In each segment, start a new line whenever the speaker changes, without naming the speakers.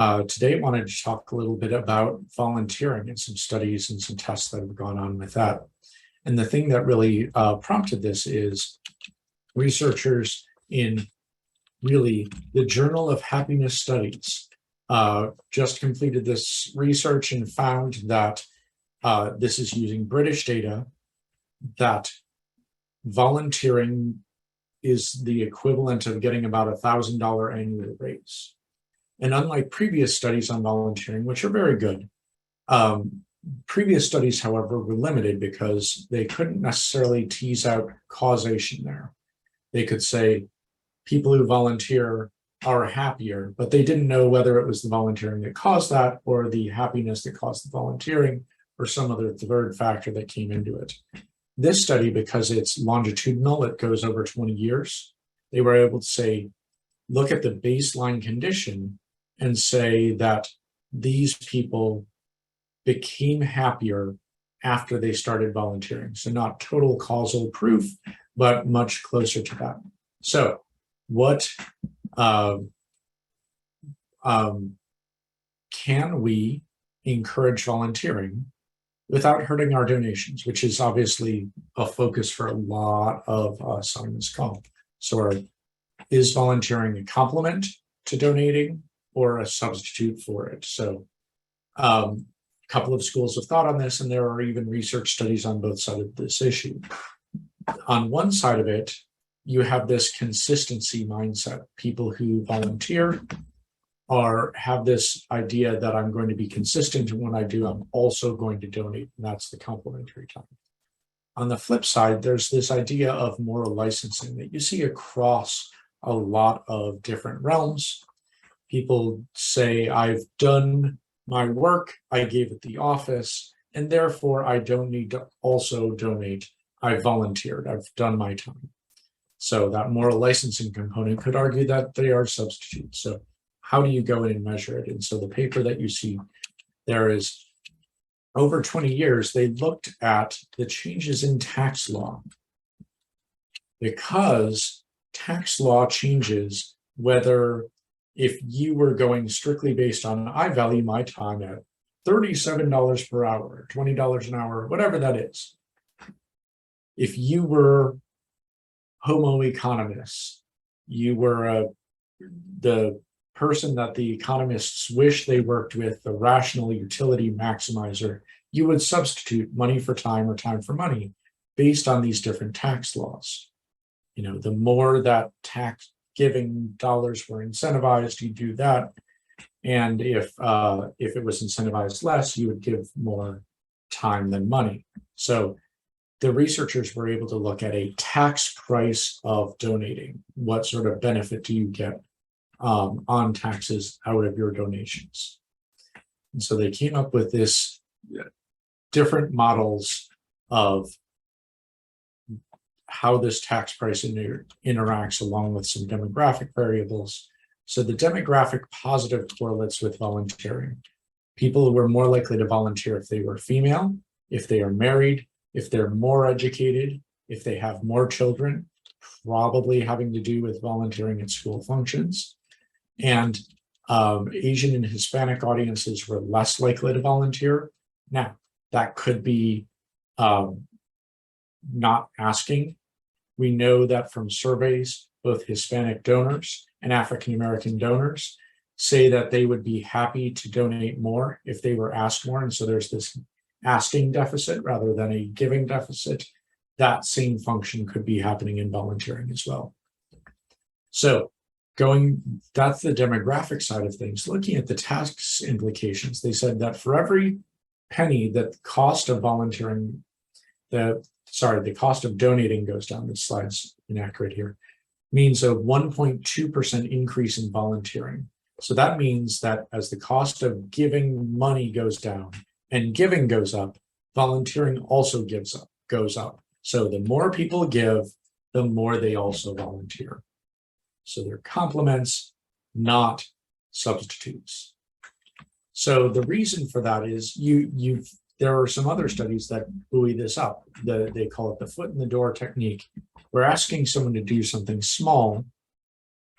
Today, I wanted to talk a little bit about volunteering and some studies and some tests that have gone on with that. And the thing that really prompted this is researchers in really the Journal of Happiness Studies just completed this research and found that this is using British data, that volunteering is the equivalent of getting about $1,000 annual raise. And unlike previous studies on volunteering, which are very good, previous studies, however, were limited because they couldn't necessarily tease out causation there. They could say people who volunteer are happier, but they didn't know whether it was the volunteering that caused that or the happiness that caused the volunteering or some other third factor that came into it. This study, because it's longitudinal, it goes over 20 years, they were able to say, look at the baseline condition and say that these people became happier after they started volunteering. So not total causal proof, but much closer to that. So what can we encourage volunteering without hurting our donations, which is obviously a focus for a lot of us on this call. So is volunteering a complement to donating or a substitute for it? So a couple of schools of thought on this, and there are even research studies on both sides of this issue. On one side of it, you have this consistency mindset. People who volunteer have this idea that I'm going to be consistent, and when I do, I'm also going to donate, and that's the complementary type. On the flip side, there's this idea of moral licensing that you see across a lot of different realms. People say, I've done my work, I gave at the office, and therefore I don't need to also donate. I volunteered, I've done my time. So that moral licensing component could argue that they are substitutes. So how do you go in and measure it? And so the paper that you see there is over 20 years, they looked at the changes in tax law, because tax law changes whether if you were going strictly based on, I value my time at $37 per hour, $20 an hour, whatever that is. If you were homo economist, you were the person that the economists wish they worked with, the rational utility maximizer, you would substitute money for time or time for money based on these different tax laws. You know, the more that tax giving dollars were incentivized, you do that. And if it was incentivized less, you would give more time than money. So the researchers were able to look at a tax price of donating. What sort of benefit do you get on taxes out of your donations? And so they came up with this different models of how this tax price interacts along with some demographic variables. So the demographic positive correlates with volunteering. People were more likely to volunteer if they were female, if they are married, if they're more educated, if they have more children, probably having to do with volunteering at school functions. And Asian and Hispanic audiences were less likely to volunteer. Now, that could be not asking. We know that from surveys, both Hispanic donors and African-American donors say that they would be happy to donate more if they were asked more. And so there's this asking deficit rather than a giving deficit. That same function could be happening in volunteering as well. So that's the demographic side of things. Looking at the tax implications, they said that for every penny that the cost of volunteering, the cost of donating goes down, this slide's inaccurate here, means a 1.2% increase in volunteering. So that means that as the cost of giving money goes down and giving goes up, volunteering also goes up. So the more people give, the more they also volunteer. So they're complements, not substitutes. So the reason for that is there are some other studies that buoy this up. They call it the foot in the door technique. We're asking someone to do something small,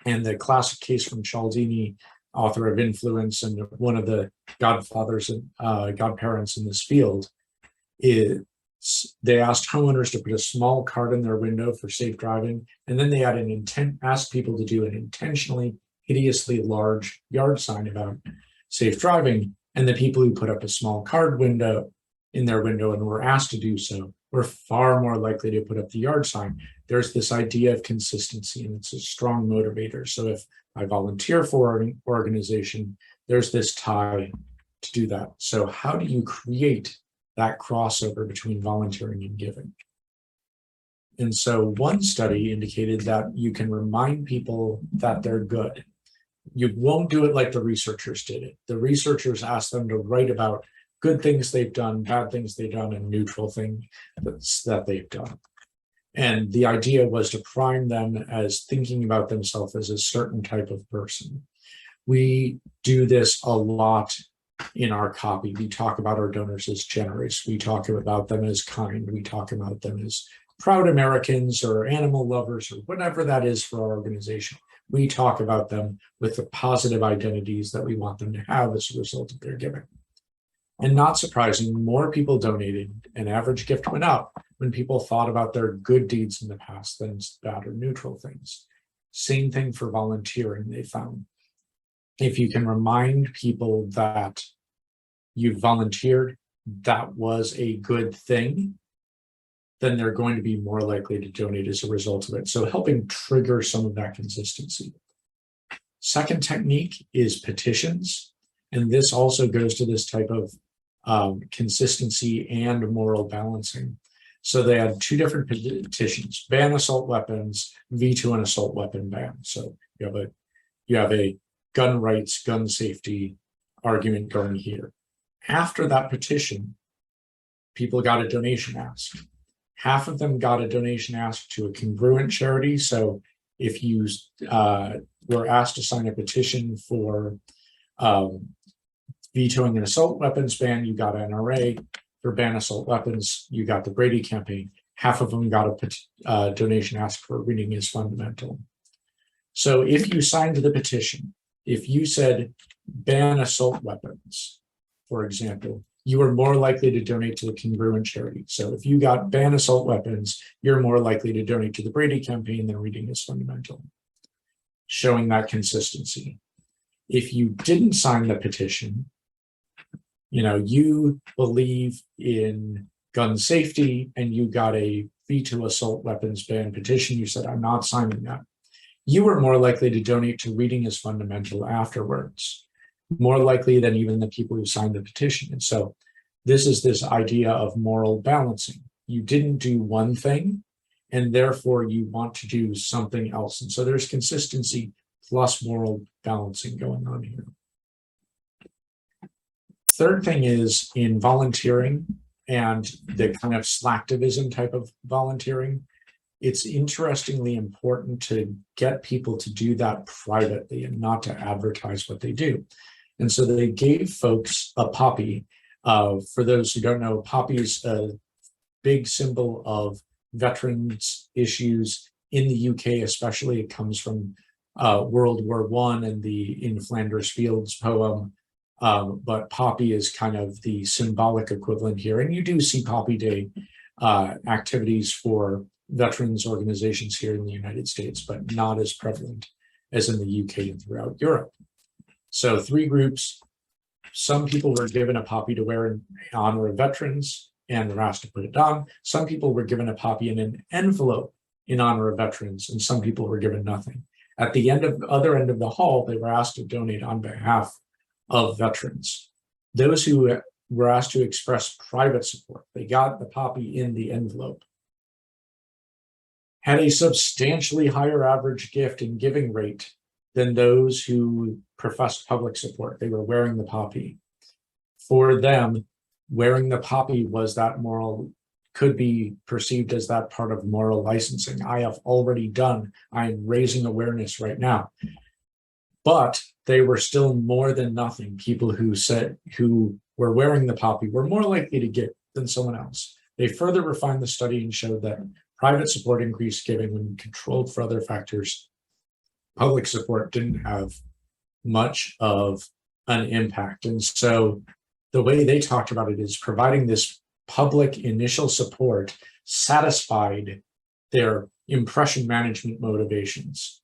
and the classic case from Cialdini author of Influence and one of the godfathers and godparents in this field, is they asked homeowners to put a small card in their window for safe driving, and then they had asked people to do an intentionally hideously large yard sign about safe driving. And the people who put up a small card window in their window and were asked to do so were far more likely to put up the yard sign. There's this idea of consistency, and it's a strong motivator. So if I volunteer for an organization, there's this tie to do that. So how do you create that crossover between volunteering and giving? And so one study indicated that you can remind people that they're good. You won't do it like the researchers did it. The researchers asked them to write about good things they've done, bad things they've done, and neutral things that they've done. And the idea was to prime them as thinking about themselves as a certain type of person. We do this a lot in our copy. We talk about our donors as generous. We talk about them as kind. We talk about them as proud Americans or animal lovers or whatever that is for our organization. We talk about them with the positive identities that we want them to have as a result of their giving. And not surprising, more people donated, and average gift went up when people thought about their good deeds in the past than bad or neutral things. Same thing for volunteering, they found. If you can remind people that you volunteered, that was a good thing, then they're going to be more likely to donate as a result of it. So helping trigger some of that consistency. Second technique is petitions. And this also goes to this type of consistency and moral balancing. So they had two different petitions: ban assault weapons, veto an assault weapon ban. So you have a gun rights, gun safety argument going here. After that petition, people got a donation ask. Half of them got a donation ask to a congruent charity. So if you were asked to sign a petition for vetoing an assault weapons ban, you got NRA. For ban assault weapons, you got the Brady campaign. Half of them got a donation ask for reading is fundamental. So if you signed the petition, if you said ban assault weapons, for example, you are more likely to donate to the congruent charity. So if you got ban assault weapons, you're more likely to donate to the Brady campaign than reading is fundamental, showing that consistency. If you didn't sign the petition, you believe in gun safety and you got a veto assault weapons ban petition, you said, I'm not signing that. You were more likely to donate to reading is fundamental afterwards, more likely than even the people who signed the petition. And so this is this idea of moral balancing. You didn't do one thing, and therefore you want to do something else. And so there's consistency plus moral balancing going on here. Third thing is in volunteering and the kind of slacktivism type of volunteering, it's interestingly important to get people to do that privately and not to advertise what they do. And so they gave folks a poppy. For those who don't know, poppy is a big symbol of veterans issues in the UK, especially. It comes from World War I and the In Flanders Fields poem. But poppy is kind of the symbolic equivalent here. And you do see Poppy Day activities for veterans organizations here in the United States, but not as prevalent as in the UK and throughout Europe. So 3 groups. Some people were given a poppy to wear in honor of veterans and were asked to put it on. Some people were given a poppy in an envelope in honor of veterans, and some people were given nothing. At the other end of the hall, they were asked to donate on behalf of veterans. Those who were asked to express private support, they got the poppy in the envelope, had a substantially higher average gift and giving rate than those who professed public support. They were wearing the poppy. For them, wearing the poppy was that could be perceived as that part of moral licensing. I have already done, I'm raising awareness right now. But they were still more than nothing. People who were wearing the poppy were more likely to give than someone else. They further refined the study and showed that private support increased giving when controlled for other factors. Public support didn't have much of an impact. And so the way they talked about it is providing this public initial support satisfied their impression management motivations.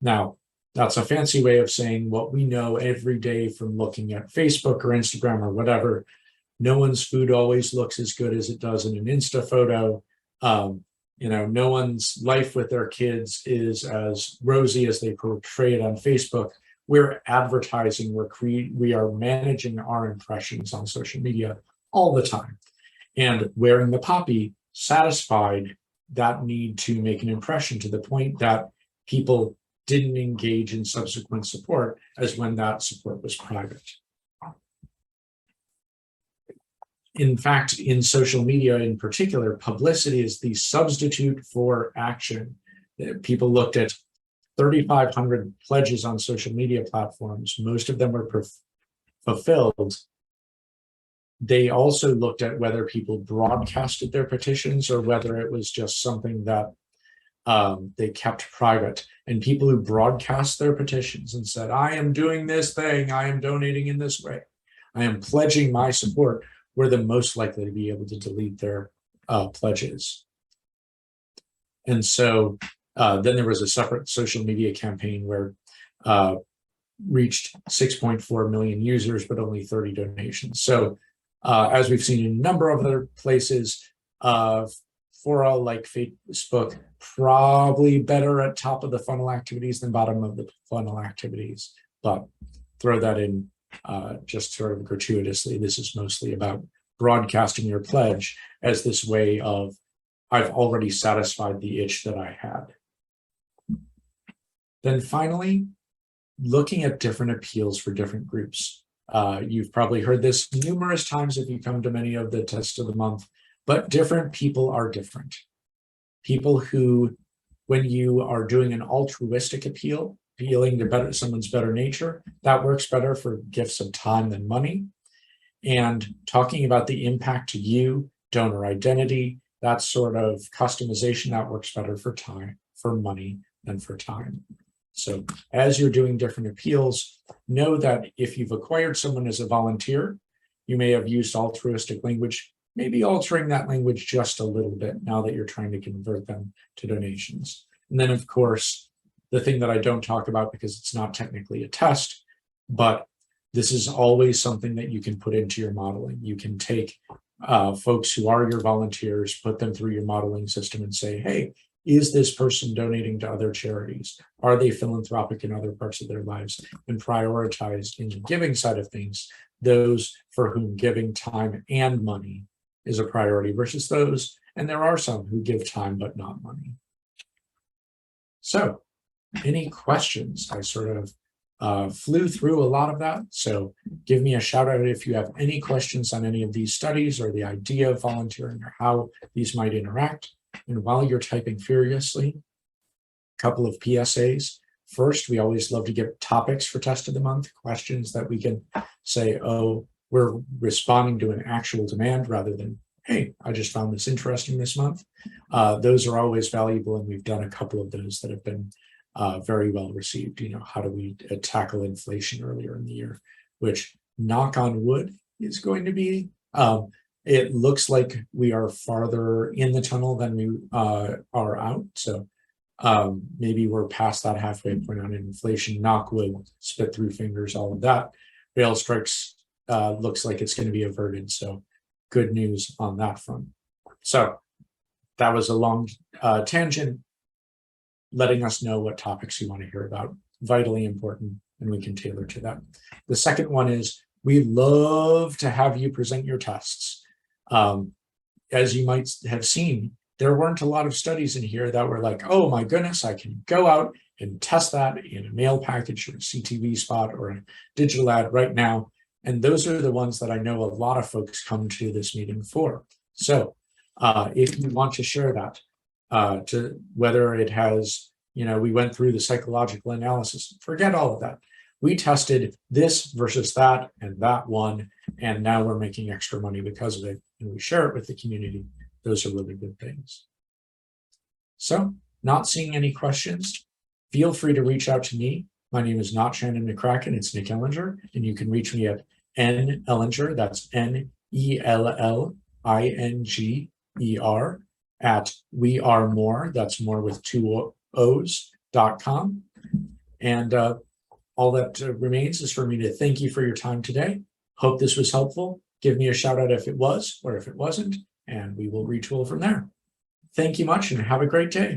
Now, that's a fancy way of saying what we know every day from looking at Facebook or Instagram or whatever. No one's food always looks as good as it does in an Insta photo. No one's life with their kids is as rosy as they portray it on Facebook. We're advertising, we are managing our impressions on social media all the time. And wearing the poppy satisfied that need to make an impression to the point that people didn't engage in subsequent support as when that support was private. In fact, in social media in particular, publicity is the substitute for action. People looked at 3,500 pledges on social media platforms. Most of them were fulfilled. They also looked at whether people broadcasted their petitions or whether it was just something that they kept private. And people who broadcast their petitions and said, I am doing this thing, I am donating in this way, I am pledging my support, were the most likely to be able to delete their pledges. And so then there was a separate social media campaign where reached 6.4 million users, but only 30 donations. So as we've seen in a number of other places, Fora, like Facebook, probably better at top of the funnel activities than bottom of the funnel activities, but throw that in just sort of gratuitously. This is mostly about broadcasting your pledge as this way of, I've already satisfied the itch that I had. Then finally, looking at different appeals for different groups. You've probably heard this numerous times if you come to many of the tests of the month, but different people are different. People who, when you are doing an altruistic appeal, appealing to someone's better nature, that works better for gifts of time than money. And talking about the impact to you, donor identity, that sort of customization, that works better for time, for money than for time. So as you're doing different appeals, know that if you've acquired someone as a volunteer, you may have used altruistic language, maybe altering that language just a little bit now that you're trying to convert them to donations. And then, of course, the thing that I don't talk about because it's not technically a test, but this is always something that you can put into your modeling. You can take folks who are your volunteers, put them through your modeling system and say, hey, is this person donating to other charities? Are they philanthropic in other parts of their lives? And prioritize in the giving side of things, those for whom giving time and money is a priority versus those, and there are some who give time but not money. So any questions? I sort of flew through a lot of that. So give me a shout out if you have any questions on any of these studies or the idea of volunteering or how these might interact. And while you're typing furiously, a couple of PSAs. First, we always love to give topics for test of the month, questions that we can say, oh, we're responding to an actual demand rather than, hey, I just found this interesting this month. Those are always valuable, and we've done a couple of those that have been very well received. You know, how do we tackle inflation earlier in the year, which, knock on wood, is going to be, it looks like we are farther in the tunnel than we are out. So maybe we're past that halfway point on inflation, knock wood, spit through fingers, all of that. Rail strikes looks like it's going to be averted. So good news on that front. So that was a long tangent, letting us know what topics you want to hear about. Vitally important, and we can tailor to that. The second one is we love to have you present your tests. As you might have seen, there weren't a lot of studies in here that were like, oh my goodness, I can go out and test that in a mail package or a CTV spot or a digital ad right now. And those are the ones that I know a lot of folks come to this meeting for. So if you want to share that, to whether it has, you know, we went through the psychological analysis, forget all of that. We tested this versus that and that one, and now we're making extra money because of it, and we share it with the community. Those are really good things. So, not seeing any questions, feel free to reach out to me. My name is not Shannon McCracken, it's Nick Ellinger, and you can reach me at N Ellinger, that's NELLINGER, at We Are More, that's more with two O's.com. And all that remains is for me to thank you for your time today. Hope this was helpful. Give me a shout out if it was or if it wasn't, and we will retool from there. Thank you much and have a great day.